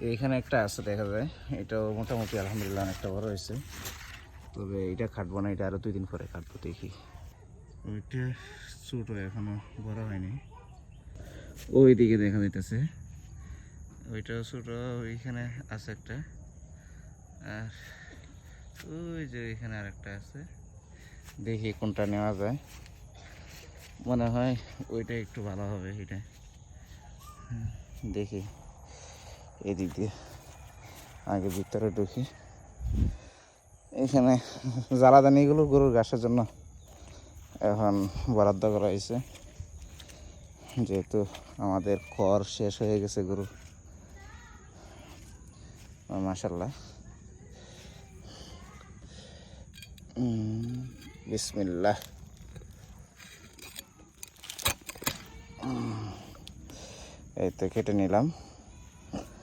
এইখানে একটা আছে দেখা যায়, এটাও মোটামুটি আলহামদুলিল্লাহ অনেকটা বড় হয়েছে। তবে এটা কাটবো না, এটা আরও 2 দিন পরে কাটবো দেখি। ওইটা ছোটো, এখনো বড় হয়নি। ওই দিকে দেখা যাইতেছে ওইটাও ছোটো, ওইখানে আছে একটা, আর ওই যে ওইখানে আর একটা আছে। দেখি কোনটা নেওয়া যায়, মনে হয় ওইটা একটু ভালো হবে। এটা দেখি, এদিক দিয়ে আগে ভিতরে ঢুকি। এখানে জ্বালাদানিগুলো গরুর ঘাসের জন্য এখন বরাদ্দ করা হয়েছে, যেহেতু আমাদের খড় শেষ হয়ে গেছে গরুর। মাশাআল্লাহ, বিসমিল্লাহ। এই তো কেটে নিলাম।